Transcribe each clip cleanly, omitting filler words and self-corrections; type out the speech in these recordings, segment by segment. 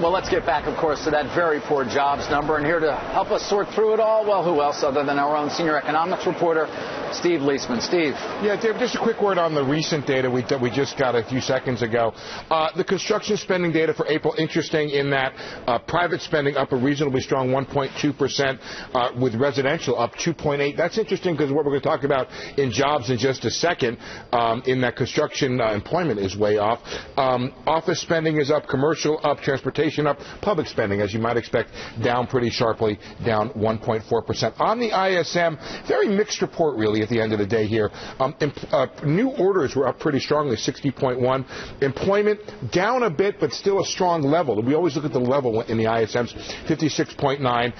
Well, let's get back, of course, to that very poor jobs number. And here to help us sort through it all, well, who else other than our own senior economics reporter, Steve Liesman. Steve. Yeah, Dave, just a quick word on the recent data that we just got a few seconds ago. The construction spending data for April, interesting in that private spending up a reasonably strong 1.2%, with residential up 2.8%. That's interesting because what we're going to talk about in jobs in just a second, in that construction employment is way off. Office spending is up, commercial up, transportation up, public spending, as you might expect, down pretty sharply, down 1.4%. On the ISM, very mixed report, really, at the end of the day here. New orders were up pretty strongly, 60.1. Employment down a bit, but still a strong level. We always look at the level in the ISMs, 56.9.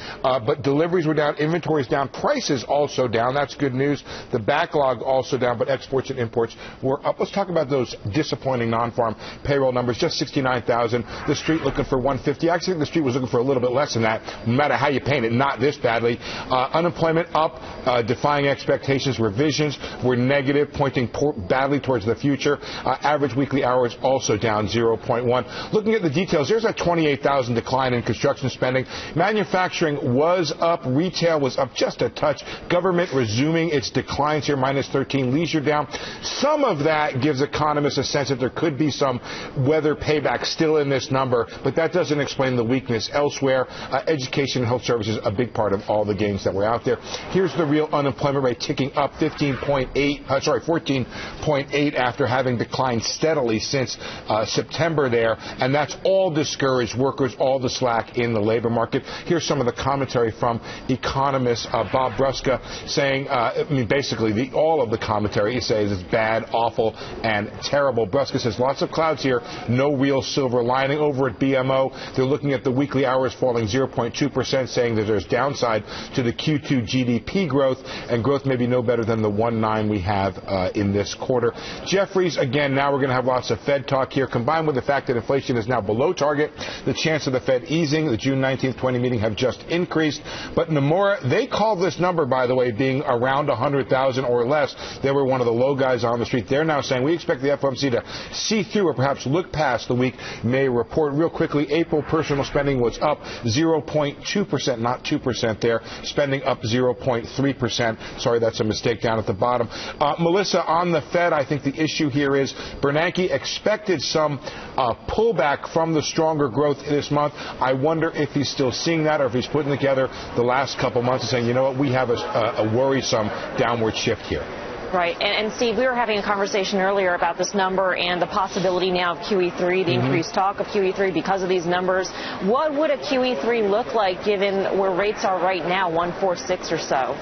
But deliveries were down, inventories down, prices also down. That's good news. The backlog also down, but exports and imports were up. Let's talk about those disappointing non-farm payroll numbers, just 69,000. The street looking for 150. I actually think the street was looking for a little bit less than that, no matter how you paint it, not this badly. Unemployment up, defying expectations. Revisions were negative, pointing badly towards the future. Average weekly hours also down 0.1. Looking at the details, there's a 28,000 decline in construction spending. Manufacturing was up. Retail was up just a touch. Government resuming its declines here, minus 13. Leisure down. Some of that gives economists a sense that there could be some weather payback still in this number, but that doesn't explain the weakness elsewhere. Education and health services, a big part of all the gains that were out there. Here's the real unemployment rate ticking up 14.8 after having declined steadily since September there, and that's all discouraged workers, all the slack in the labor market. Here's some of the commentary from economist Bob Bruska saying, basically all of the commentary he says is bad, awful, and terrible. Bruska says lots of clouds here, no real silver lining. Over at BMO, they're looking at the weekly hours falling 0.2%, saying that there's downside to the Q2 GDP growth, and growth may be no better than the 1.9 we have in this quarter. Jeffries, again, now we're going to have lots of Fed talk here, combined with the fact that inflation is now below target. The chance of the Fed easing, the June 19th, 20 meeting have just increased. But Nomura, they call this number, by the way, being around 100,000 or less. They were one of the low guys on the street. They're now saying we expect the FOMC to see through or perhaps look past the week May report. Real quickly, April personal spending was up 0.2%, not 2% there. Spending up 0.3%. Sorry, that's a mistake down at the bottom. Melissa, on the Fed, I think the issue here is Bernanke expected some pullback from the stronger growth this month. I wonder if he's still seeing that or if he's putting together the last couple months and saying, you know what, we have a worrisome downward shift here. Right. And Steve, we were having a conversation earlier about this number and the possibility now of QE3, the increased talk of QE3 because of these numbers. What would a QE3 look like given where rates are right now, 146 or so?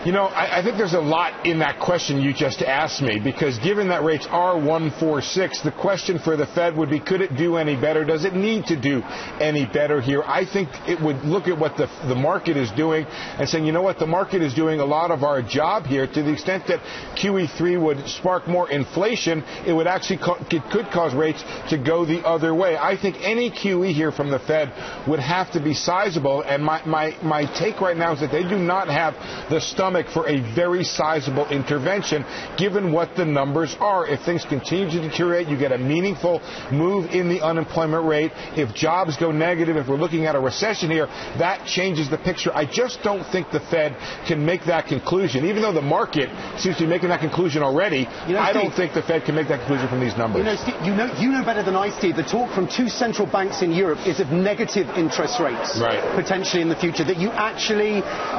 You know, I think there's a lot in that question you just asked me, because given that rates are 146, the question for the Fed would be, could it do any better? Does it need to do any better here? I think it would look at what the market is doing and saying, you know what, the market is doing a lot of our job here. To the extent that QE3 would spark more inflation, it would actually it could cause rates to go the other way. I think any QE here from the Fed would have to be sizable, and my take right now is that they do not have the stomach for a very sizable intervention, given what the numbers are. If things continue to deteriorate, you get a meaningful move in the unemployment rate. If jobs go negative, if we're looking at a recession here, that changes the picture. I just don't think the Fed can make that conclusion. Even though the market seems to be making that conclusion already, I don't think the Fed can make that conclusion from these numbers. Steve, you know better than I, Steve, the talk from two central banks in Europe is of negative interest rates, potentially in the future, that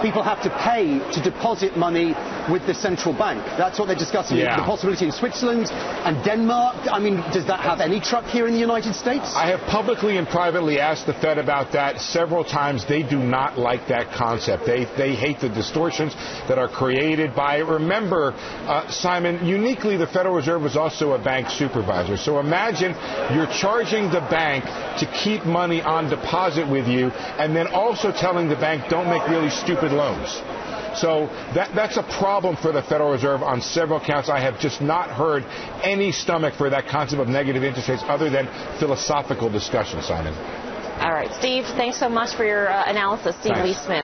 people have to pay to deposit money with the central bank. That's what they're discussing. The possibility in Switzerland and Denmark. I mean, does that have any truck here in the United States? I have publicly and privately asked the Fed about that several times. They do not like that concept. They hate the distortions that are created by it. Remember, Simon, uniquely the Federal Reserve is also a bank supervisor. So imagine you're charging the bank to keep money on deposit with you and then also telling the bank don't make really stupid loans. So that's a problem for the Federal Reserve on several counts. I have just not heard any stomach for that concept of negative interest rates other than philosophical discussion, Simon. All right, Steve, thanks so much for your analysis. Steve Liesman.